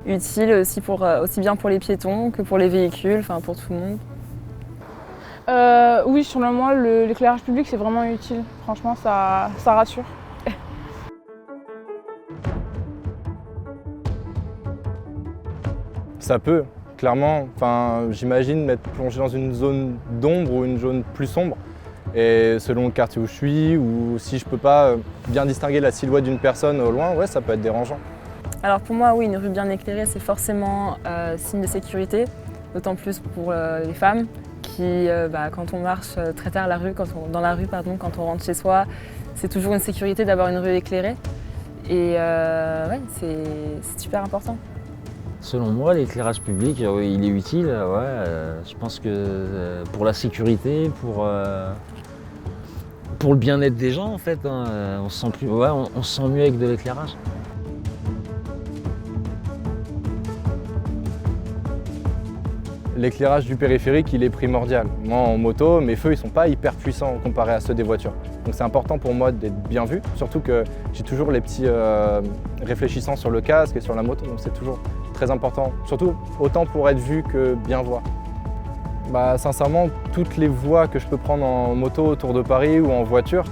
utile aussi, aussi bien pour les piétons que pour les véhicules, enfin pour tout le monde. Oui, selon moi, l'éclairage public, c'est vraiment utile. Franchement, ça rassure. Ça peut, clairement. Enfin, j'imagine m'être plongé dans une zone d'ombre ou une zone plus sombre. Et selon le quartier où je suis, ou si je peux pas bien distinguer la silhouette d'une personne au loin, ouais, ça peut être dérangeant. Alors pour moi, oui, une rue bien éclairée, c'est forcément signe de sécurité, d'autant plus pour les femmes qui, quand on marche très tard dans la rue, quand on rentre chez soi, c'est toujours une sécurité d'avoir une rue éclairée. Et ouais, c'est super important. Selon moi, l'éclairage public, il est utile. Je pense que pour la sécurité, pour le bien-être des gens, en fait, on se sent mieux avec de l'éclairage. L'éclairage du périphérique, il est primordial. Moi, en moto, mes feux, ils sont pas hyper puissants comparés à ceux des voitures. Donc c'est important pour moi d'être bien vu, surtout que j'ai toujours les petits réfléchissants sur le casque et sur la moto, donc c'est toujours très important. Surtout autant pour être vu que bien voir. Sincèrement, toutes les voies que je peux prendre en moto autour de Paris ou en voiture,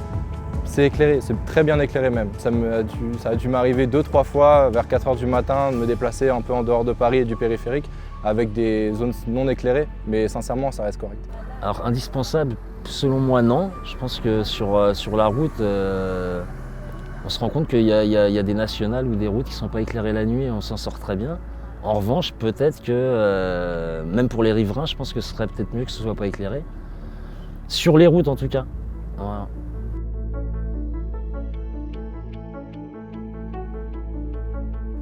c'est éclairé, c'est très bien éclairé même. Ça a dû m'arriver 2-3 fois vers 4 h du matin de me déplacer un peu en dehors de Paris et du périphérique avec des zones non éclairées, mais sincèrement ça reste correct. Alors indispensable, selon moi non. Je pense que sur la route, on se rend compte qu'il y a des nationales ou des routes qui ne sont pas éclairées la nuit et on s'en sort très bien. En revanche, peut-être que, même pour les riverains, je pense que ce serait peut-être mieux que ce ne soit pas éclairé. Sur les routes en tout cas. Voilà.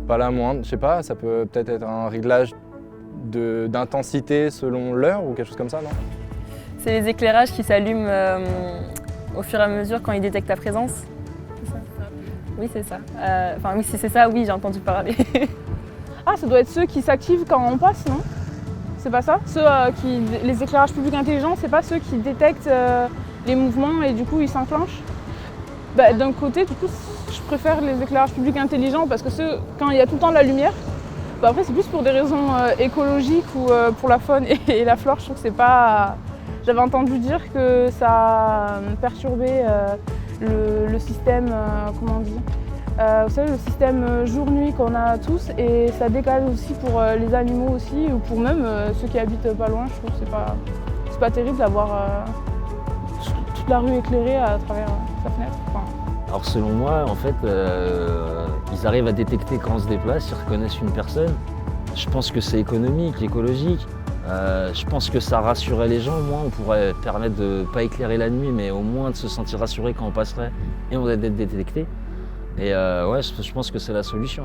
Pas la moindre, je sais pas, ça peut peut-être être un réglage d'intensité selon l'heure ou quelque chose comme ça, non? C'est les éclairages qui s'allument au fur et à mesure quand ils détectent ta présence. C'est ça? Oui, c'est ça. Oui, si c'est ça, oui, j'ai entendu parler. Ah, ça doit être ceux qui s'activent quand on passe, non? C'est pas ça? Les éclairages publics intelligents, c'est pas ceux qui détectent les mouvements et du coup ils s'enclenchent? D'un côté, du coup, je préfère les éclairages publics intelligents parce que quand il y a tout le temps de la lumière, après c'est plus pour des raisons écologiques ou pour la faune et la flore. Je trouve que c'est pas... J'avais entendu dire que ça perturbait le système, comment on dit, vous savez, le système jour-nuit qu'on a tous, et ça décale aussi pour les animaux aussi, ou pour même ceux qui habitent pas loin. Je trouve que c'est pas terrible d'avoir toute la rue éclairée à travers sa fenêtre. Alors selon moi, en fait, ils arrivent à détecter quand on se déplace, ils reconnaissent une personne. Je pense que c'est économique, écologique. Je pense que ça rassurait les gens. Au moins, on pourrait permettre de ne pas éclairer la nuit, mais au moins de se sentir rassuré quand on passerait et on va être détecté. Et ouais, je pense que c'est la solution.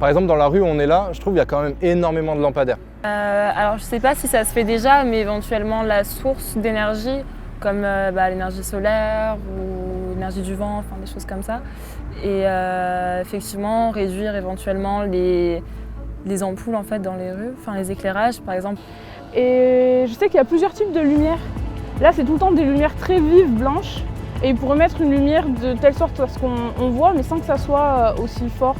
Par exemple, dans la rue où on est là, je trouve qu'il y a quand même énormément de lampadaires. Alors je ne sais pas si ça se fait déjà, mais éventuellement la source d'énergie, comme l'énergie solaire ou l'énergie du vent, enfin des choses comme ça. Et effectivement, réduire éventuellement les ampoules en fait, dans les rues, enfin les éclairages par exemple. Et je sais qu'il y a plusieurs types de lumière. Là, c'est tout le temps des lumières très vives, blanches. Et ils pourraient mettre une lumière de telle sorte à ce qu'on voit, mais sans que ça soit aussi fort.